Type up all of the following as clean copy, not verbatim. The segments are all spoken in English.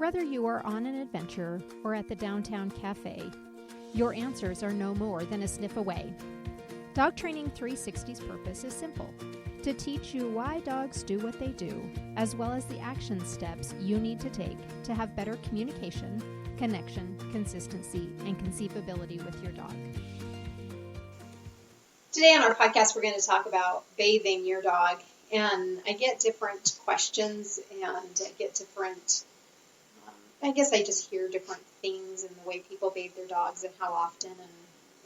Whether you are on an adventure or at the downtown cafe, your answers are no more than a sniff away. Dog Training 360's purpose is simple: to teach you why dogs do what they do, as well as the action steps you need to take to have better communication, connection, consistency, and conceivability with your dog. Today on our podcast, we're going to talk about bathing your dog. And I get different questions and I get different, I guess I just hear different things in the way people bathe their dogs and how often.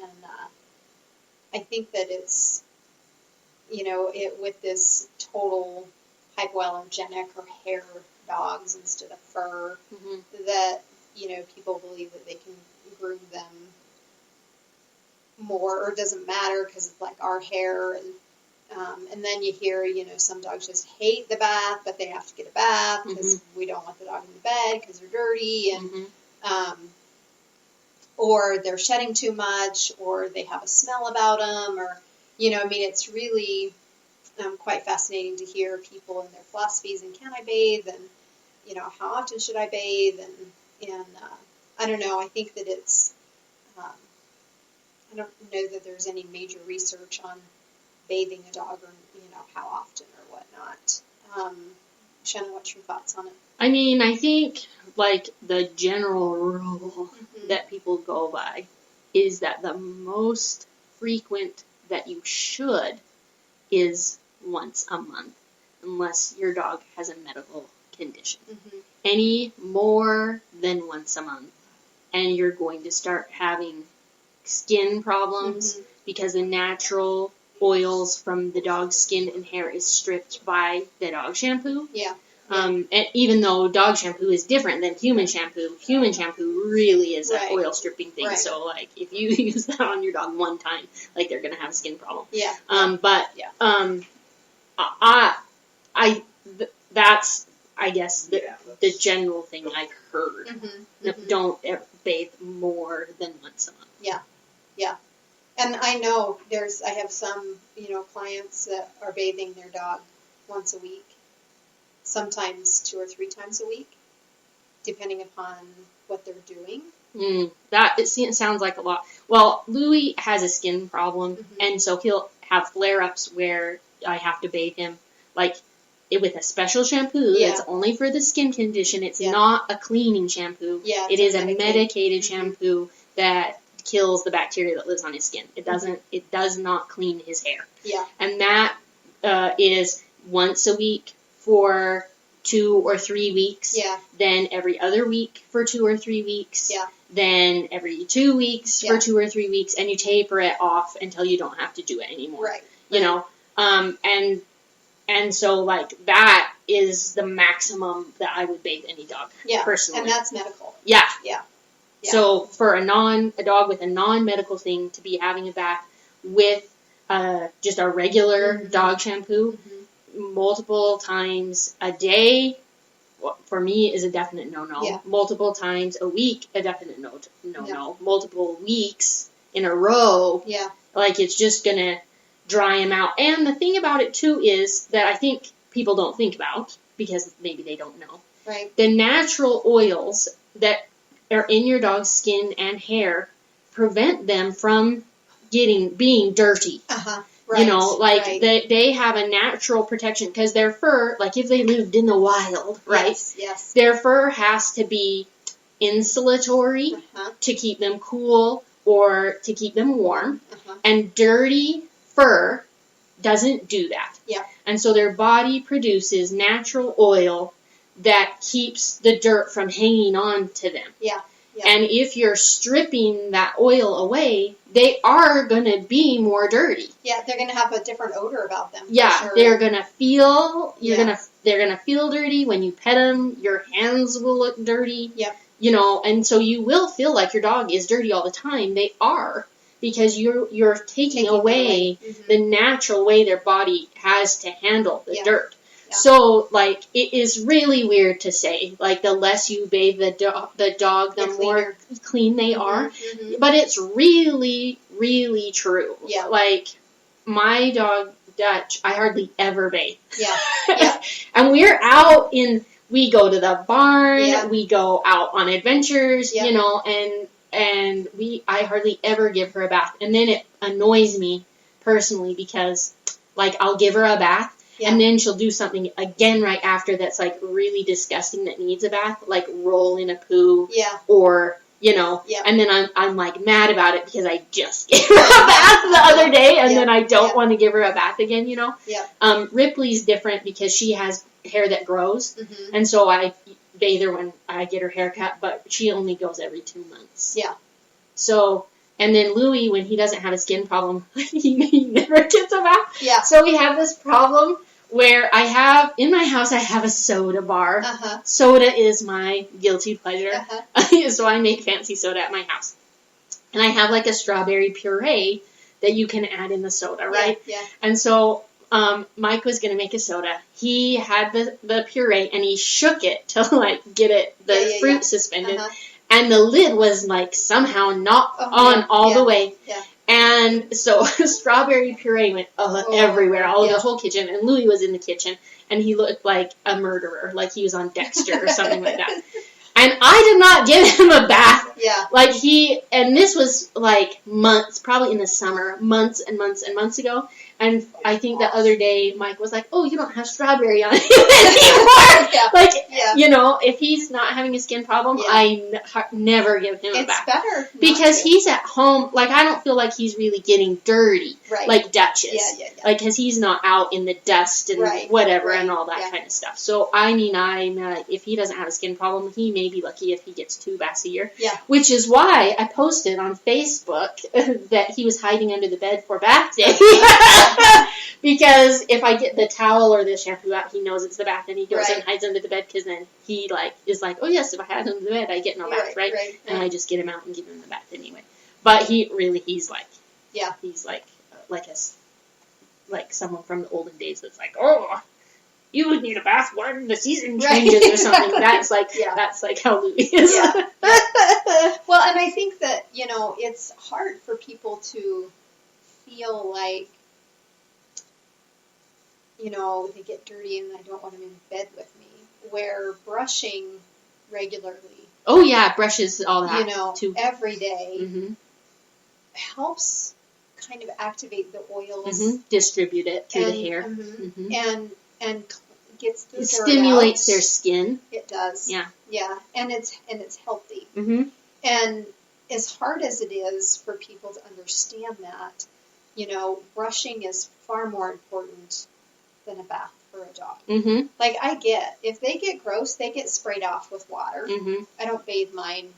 And I think that it's, with this total hypoallergenic or hair dogs instead of fur, that, people believe that they can groom them more, or it doesn't matter because it's like our hair. And then you hear, some dogs just hate the bath, but they have to get a bath because we don't want the dog in the bed because they're dirty, and or they're shedding too much, or they have a smell about them, or, it's really quite fascinating to hear people and their philosophies, and can I bathe, and, how often should I bathe, and I don't know, I think that it's, I don't know that there's any major research on bathing a dog, or how often or whatnot. Shannon, what's your thoughts on it? I mean, I think like the general rule that people go by is that the most frequent that you should is once a month, unless your dog has a medical condition. Any more than once a month, and you're going to start having skin problems because the natural oils from the dog's skin and hair is stripped by the dog shampoo. And even though dog shampoo is different than human shampoo really is an oil stripping thing. Right. So, like, if you use that on your dog one time, like, they're going to have a skin problem. That's, I guess, the general thing I've heard. Don't ever bathe more than once a month. Yeah. And I know I have some, clients that are bathing their dog once a week, sometimes 2 or 3 times a week, depending upon what they're doing. It sounds like a lot. Well, Louis has a skin problem, and so he'll have flare-ups where I have to bathe him, like, with a special shampoo that's only for the skin condition. It's not a cleaning shampoo. It is a medicated shampoo that kills the bacteria that lives on his skin. It does not clean his hair. And that is once a week for 2 or 3 weeks. Then every other week for 2 or 3 weeks. Then every 2 weeks for 2 or 3 weeks, and you taper it off until you don't have to do it anymore. You know? And so, like, that is the maximum that I would bathe any dog, personally. And that's medical. Yeah. So for a dog with a non-medical thing to be having a bath with just a regular dog shampoo multiple times a day, for me, is a definite no-no. Multiple times a week, a definite no-no. Multiple weeks in a row, like, it's just going to dry him out. And the thing about it, too, is that I think people don't think about, because maybe they don't know. The natural oils that are in your dog's skin and hair prevent them from being dirty. They have a natural protection, because their fur, like, if they lived in the wild, their fur has to be insulatory to keep them cool or to keep them warm, and dirty fur doesn't do that. And so their body produces natural oil that keeps the dirt from hanging on to them. And if you're stripping that oil away, they are going to be more dirty. They're going to have a different odor about them. They're going to feel, they're going to feel dirty. When you pet them, your hands will look dirty. And so you will feel like your dog is dirty all the time. They are, because you're taking away the natural way their body has to handle the dirt. So, like, it is really weird to say, like, the less you bathe the dog, the more clean they are. But it's really, really true. Like, my dog, Dutch, I hardly ever bathe. And we're out in we go to the barn, Yeah. we go out on adventures, Yeah. you know, and I hardly ever give her a bath. And then it annoys me personally because, like, I'll give her a bath, Yeah. and then she'll do something again right after that's, like, really disgusting that needs a bath, like roll in a poo, Yeah. or, you know, Yeah. and then I'm like mad about it because I just gave her a bath the other day, and Yeah. then I don't Yeah. want to give her a bath again, you know. Yeah. Ripley's different because she has hair that grows, Mhm. and so I bathe her when I get her hair cut, but she only goes every 2 months. Yeah. So, and then Louis, when he doesn't have a skin problem, he never gets a bath. Yeah. So we have this problem where in my house, I have a soda bar. Uh-huh. Soda is my guilty pleasure. Uh-huh. So I make fancy soda at my house. And I have like a strawberry puree that you can add in the soda, right? Yeah. And so Mike was going to make a soda. He had the puree and he shook it to like get the fruit suspended. Uh-huh. And the lid was like somehow not on yeah. all Yeah. the way. Yeah. And so strawberry puree went everywhere, all over Yeah. the whole kitchen. And Louis was in the kitchen and he looked like a murderer, like he was on Dexter or something like that. And I did not give him a bath. Yeah. Like and this was like months, probably in the summer, months and months and months ago. And I think the other day, Mike was like, "Oh, you don't have strawberry on you anymore." Yeah. Like, Yeah. you know, if he's not having a skin problem, Yeah. I never give him a It's bath. better. not Because to. he's at home, like, I don't feel like he's really getting dirty, Right. like Dutch is. Yeah. Like, because he's not out in the dust and Right, whatever right, and all that yeah. kind of stuff. So, I mean, if he doesn't have a skin problem, he may be lucky if he gets 2 baths a year. Yeah. Which is why I posted on Facebook that he was hiding under the bed for bath day. Because if I get the towel or the shampoo out, he knows it's the bath, and he goes Right. and hides under the bed, because then he, like, is like, oh, yes, if I had him under the bed, I get no bath, right? And I just get him out and give him the bath anyway. But he's like, Yeah. he's like someone from the olden days that's like, oh, you would need a bath when the season changes or something. That's like, Yeah. that's like how Louis is. Yeah. Well, and I think that, you know, it's hard for people to feel like, you know, they get dirty and I don't want them in bed with me, where brushing regularly, Oh yeah, brushes, all that, you know, too. every day Mm-hmm. helps kind of activate the oils Mm-hmm. Distribute it through and, the hair. mhm, Mm-hmm. and gets the It dirt stimulates out. their skin. It does. Yeah. Yeah, and it's healthy. Mm-hmm. And as hard as it is for people to understand that, you know, brushing is far more important than a bath for a dog. Mm-hmm. Like, I get, if they get gross, they get sprayed off with water. Mm-hmm. I don't bathe mine.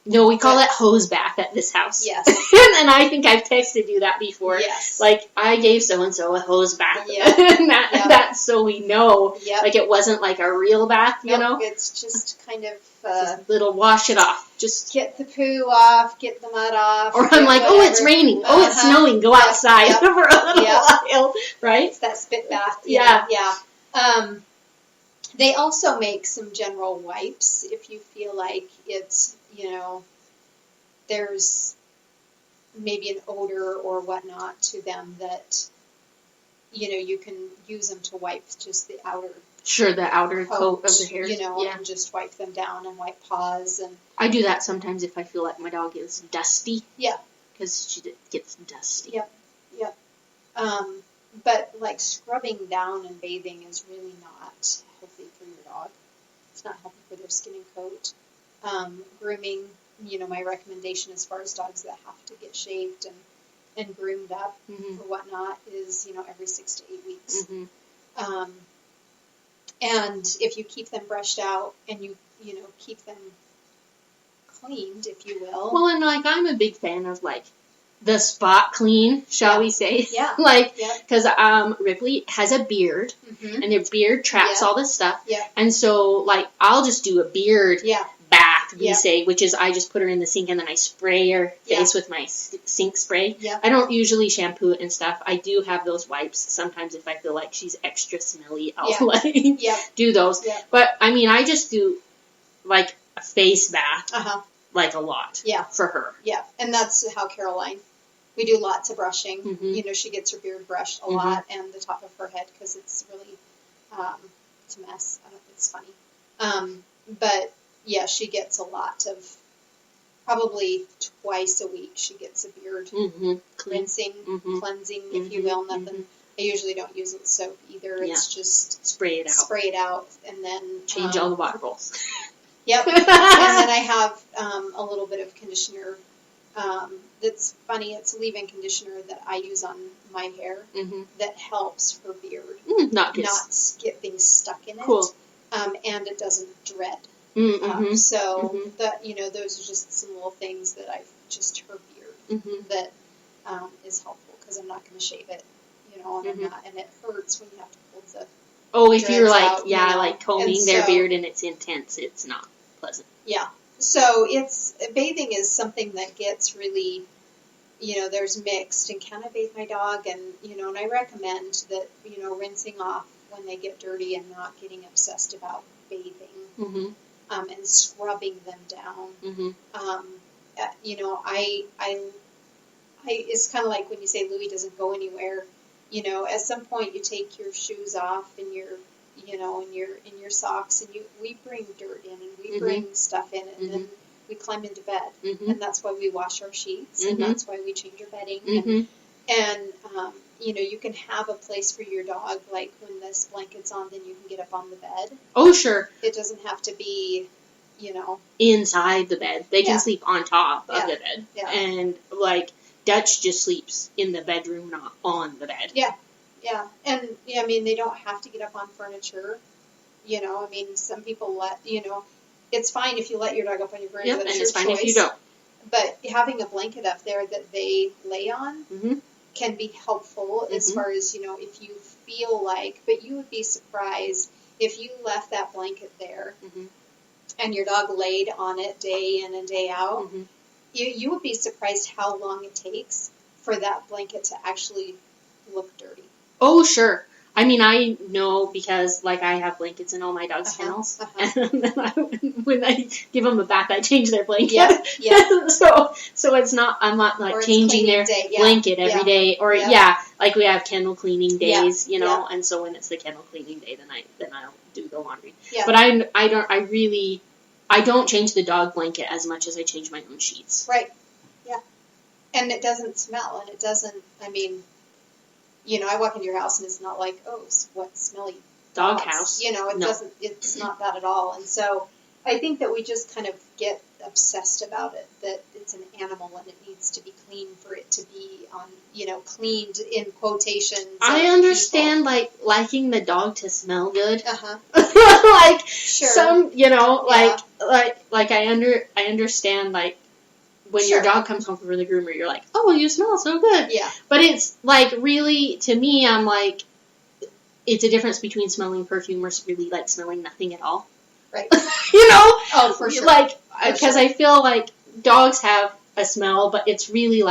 No, we call Yeah. it hose bath at this house. Yes. And I think I've texted you that before. Yes. Like, I gave so-and-so a hose bath. Yeah. And Yeah. that's so we know. Yep. Like, it wasn't like a real bath, you Nope, know? it's just kind of Just little wash it off. Just, get the poo off, get the mud off. or I'm get like, oh, it's whatever. raining. Oh, it's Uh-huh. snowing. Go Yep, outside yep, for a little yep. while. Right? It's that spit bath. Yeah. Yeah. They also make some general wipes if you feel like it's, you know, there's maybe an odor or whatnot to them that, you know, you can use them to wipe just the outer Sure, the outer coat of the hair. you know, Yeah. and just wipe them down and wipe paws and I do that sometimes if I feel like my dog is dusty. Yeah. Because she gets dusty. Yep. But like scrubbing down and bathing is really not healthy for your dog. It's not healthy for their skin and coat. Grooming, you know, my recommendation as far as dogs that have to get shaved and groomed up Mm-hmm. or whatnot is, you know, every 6 to 8 weeks. Mm-hmm. And if you keep them brushed out and you know, keep them cleaned, if you will. Well, and like I'm a big fan of like the spot clean, shall Yeah. we say? Yeah. Like, Yep. because Ripley has a beard, Mm-hmm. and their beard traps Yeah. all this stuff. Yeah. And so, like, I'll just do a beard Yeah. bath, we Yeah. say, which is I just put her in the sink and then I spray her face with my sink spray. Yeah. I don't usually shampoo it and stuff. I do have those wipes. Sometimes if I feel like she's extra smelly, I'll Yeah. like Yeah. do those. Yeah. But, I mean, I just do, like, a face bath, Uh-huh. like, a lot Yeah. for her. Yeah, and that's how Caroline. We do lots of brushing. Mhm. You know, she gets her beard brushed a Mhm. lot, and the top of her head because it's really, it's a mess. It's funny. But yeah, she gets a lot of, probably twice a week she gets a beard rinsing, cleansing, if you will. Nothing. I usually don't use it with soap either. It's just spray it out, and then change all the water bowls. Yep. And then I have a little bit of conditioner. That's funny. It's leave-in conditioner that I use on my hair that helps for beard. Not get things stuck in it. Cool. And it doesn't dread. So that, those are just some little things that I've just her beard that is helpful because I'm not going to shave it, and I'm not, and it hurts when you have to pull the. If you're like out, like combing their beard and it's intense, it's not pleasant. Yeah. So bathing is something that gets really, there's mixed, and can I bathe my dog? And, and I recommend that, rinsing off when they get dirty and not getting obsessed about bathing, and scrubbing them down. It's kind of like when you say Louis doesn't go anywhere, at some point you take your shoes off and your in your socks, and we bring dirt in, and we bring stuff in, and then we climb into bed, and that's why we wash our sheets, and that's why we change our bedding, and you can have a place for your dog, like when this blanket's on, then you can get up on the bed. Oh, sure. It doesn't have to be, inside the bed. They can sleep on top of the bed, and like Dutch just sleeps in the bedroom, not on the bed. Yeah. Yeah, and they don't have to get up on furniture. Some people it's fine if you let your dog up on your furniture. Yep, and it's fine if you don't. But having a blanket up there that they lay on can be helpful as far as, if you feel like, but you would be surprised if you left that blanket there and your dog laid on it day in and day out. You would be surprised how long it takes for that blanket to actually look dirty. Oh, sure. I know because, I have blankets in all my dogs' kennels. And then when I give them a bath, I change their blanket. Yeah. So it's not, I'm not, changing their blanket every day. Or, we have kennel cleaning days, and so when it's the kennel cleaning day, then I'll do the laundry. Yeah. But I don't change the dog blanket as much as I change my own sheets. Right. Yeah. And it doesn't smell, and it doesn't, I walk into your house and it's not like, oh, what smelly dog house. Doesn't, it's not that at all. And so I think that we just kind of get obsessed about it, that it's an animal and it needs to be clean for it to be on, cleaned in quotations. I understand, liking the dog to smell good. Sure. Some, I understand, when your dog comes home from the groomer, you're like, oh, you smell so good. Yeah. But it's, really, to me, I'm like, it's a difference between smelling perfume or really, smelling nothing at all. Right. Oh, for sure. Because I feel like dogs have a smell, but it's really,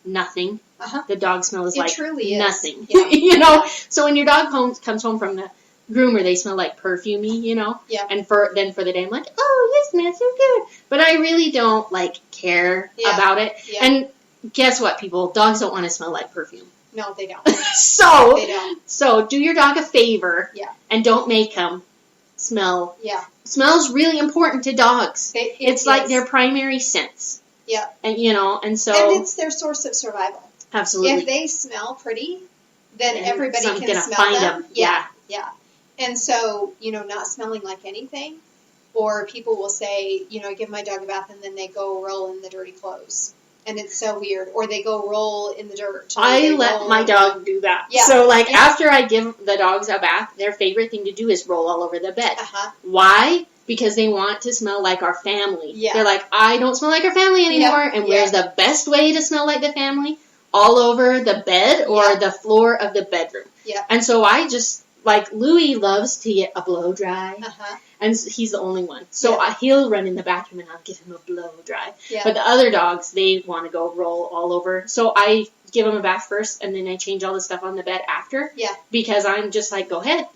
nothing. The dog smell is, truly nothing. Yeah. So when your dog comes home from the groomer, they smell like perfumey, Yeah. And for the day, I'm like, oh, you smell so good. But I really don't, care about it. Yeah. And guess what, people? Dogs don't want to smell like perfume. No, they don't. They don't. So do your dog a favor. Yeah. And don't make him smell. Yeah. Smell's really important to dogs. It's like their primary sense. Yeah. And, and so. And it's their source of survival. Absolutely. If they smell pretty, then everybody can smell find them. Yeah. Yeah. And so, not smelling like anything, or people will say, I give my dog a bath and then they go roll in the dirty clothes. And it's so weird. Or they go roll in the dirt. I let my dog do that. Yeah. So, after I give the dogs a bath, their favorite thing to do is roll all over the bed. Why? Because they want to smell like our family. Yeah. They're like, I don't smell like our family anymore. And where's the best way to smell like the family? All over the bed or the floor of the bedroom. Yeah. And so I just, Louis loves to get a blow dry. And he's the only one. So he'll run in the bathroom and I'll give him a blow dry. Yeah. But the other dogs, they want to go roll all over. So I give him a bath first and then I change all the stuff on the bed after. Yeah. Because I'm just go ahead.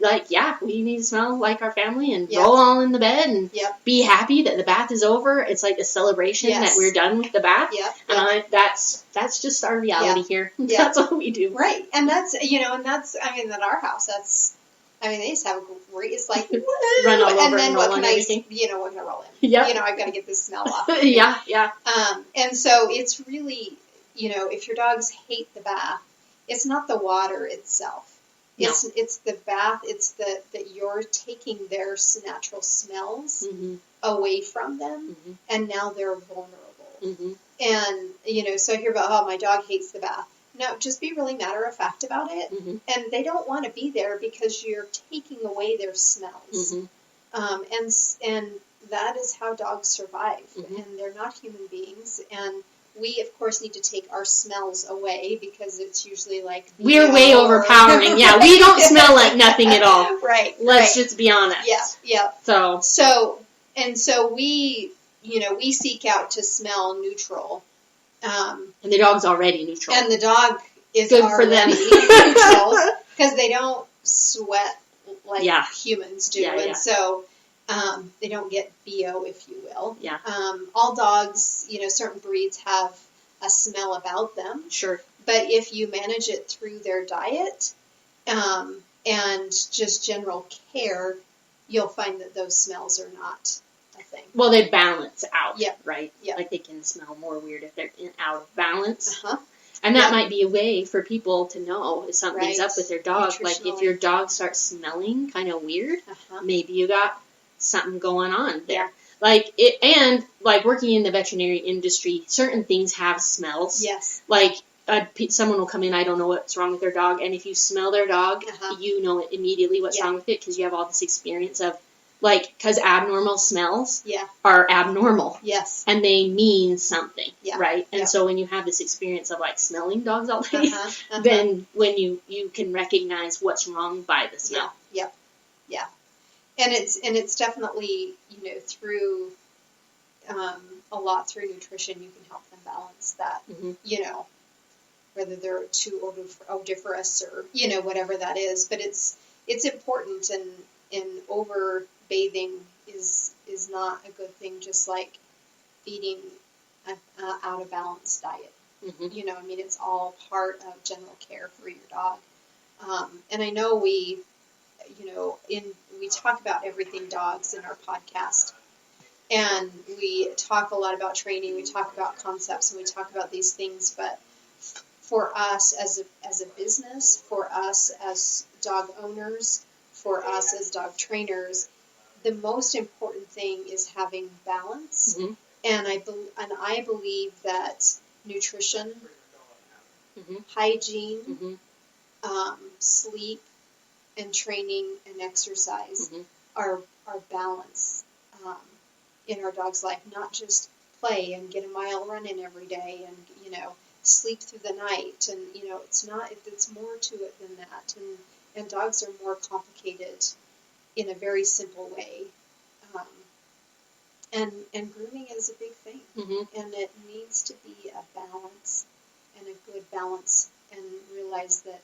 We need to smell like our family and roll all in the bed and be happy that the bath is over. It's like a celebration that we're done with the bath. Yeah. And that's just our reality here. That's what we do. Right. And that's, at our house, that's, I mean, they just have a great, it's like, Run all over and then and what roll can and I, everything. what can I roll in? Yeah. I've got to get this smell off. Of me. Yeah. And so it's really, if your dogs hate the bath, it's not the water itself. No. It's the bath. It's that you're taking their natural smells away from them, and now they're vulnerable. And so I hear about, my dog hates the bath. No, just be really matter of fact about it. And they don't want to be there because you're taking away their smells. And that is how dogs survive. And they're not human beings. And we, of course, need to take our smells away because it's usually like we're way overpowering. Yeah, we don't smell like nothing at all. Right. Let's just be honest. Yeah. So we, we seek out to smell neutral. And the dog's already neutral. And the dog is good already for them. neutral because they don't sweat like humans do. Yeah. And so they don't get BO, if you will. Yeah. All dogs, certain breeds have a smell about them. Sure. But if you manage it through their diet and just general care, you'll find that those smells are not a thing. Well, they balance out, right? Yeah. Like they can smell more weird if they're out of balance. And that might be a way for people to know if something's up with their dog. Like if your dog starts smelling kind of weird, maybe you got something going on there. Like and working in the veterinary industry, certain things have smells. Yes. Like someone will come in, I don't know what's wrong with their dog, and if you smell their dog, you know immediately what's wrong with it because you have all this experience of because abnormal smells are abnormal. Yes. And they mean something, right? And so when you have this experience of smelling dogs all day, then when you can recognize what's wrong by the smell. Yeah. And it's definitely, through a lot through nutrition, you can help them balance that, whether they're too odoriferous or, whatever that is. But it's important, and over bathing is not a good thing, just like feeding an out of balance diet. It's all part of general care for your dog. And I know we talk about everything dogs in our podcast, and we talk a lot about training, we talk about concepts, and we talk about these things, but for us as a business, for us as dog owners, for us as dog trainers, the most important thing is having balance. And I believe that nutrition, hygiene, sleep, and training and exercise are balance in our dog's life. Not just play and get a mile run in every day and sleep through the night, and it's more to it than that. And dogs are more complicated in a very simple way. And grooming is a big thing, and it needs to be a balance and a good balance, and realize that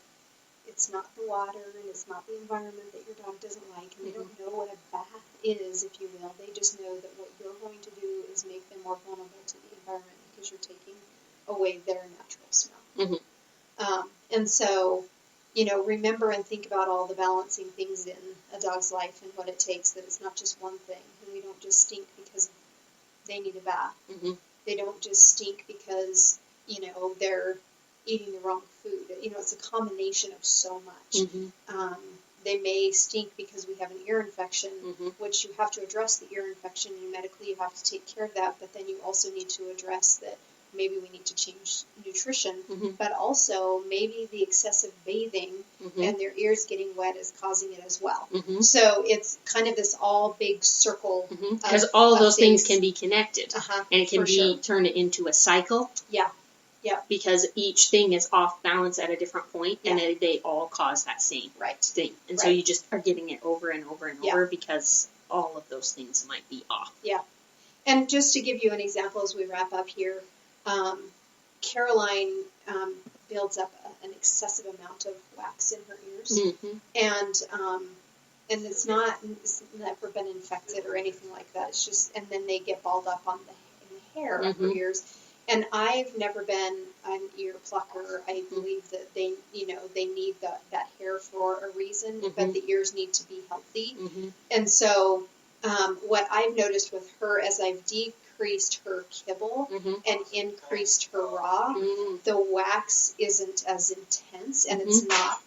it's not the water and it's not the environment that your dog doesn't like, and they don't know what a bath is, if you will. They just know that what you're going to do is make them more vulnerable to the environment because you're taking away their natural smell. And so, remember and think about all the balancing things in a dog's life and what it takes, that it's not just one thing. And we don't just stink because they need a bath. They don't just stink because, they're eating the wrong food. It's a combination of so much. They may stink because we have an ear infection, which you have to address the ear infection, and medically you have to take care of that, but then you also need to address that maybe we need to change nutrition, but also maybe the excessive bathing and their ears getting wet is causing it as well. So it's kind of this all big circle. Because all of those things can be connected, and it can be turned into a cycle. Yeah. Because each thing is off balance at a different point, and they all cause that same thing. And so you just are getting it over and over and over because all of those things might be off. Yeah. And just to give you an example as we wrap up here, Caroline builds up an excessive amount of wax in her ears, and it's never been infected or anything like that. It's just, and then they get balled up in the hair of her ears. And I've never been an ear plucker. I believe that they need that hair for a reason, but the ears need to be healthy. And so what I've noticed with her as I've decreased her kibble and increased her raw, the wax isn't as intense and it's not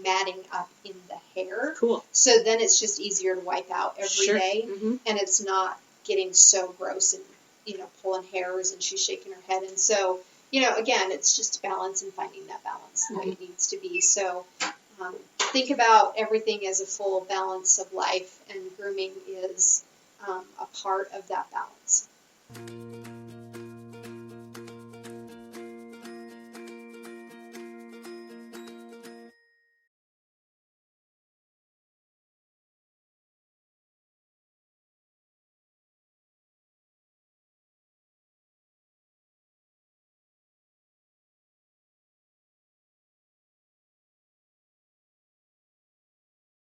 matting up in the hair. Cool. So then it's just easier to wipe out every day, and it's not getting so gross and pulling hairs and she's shaking her head. And so, again, it's just balance and finding that balance the way it needs to be. So think about everything as a full balance of life, and grooming is a part of that balance.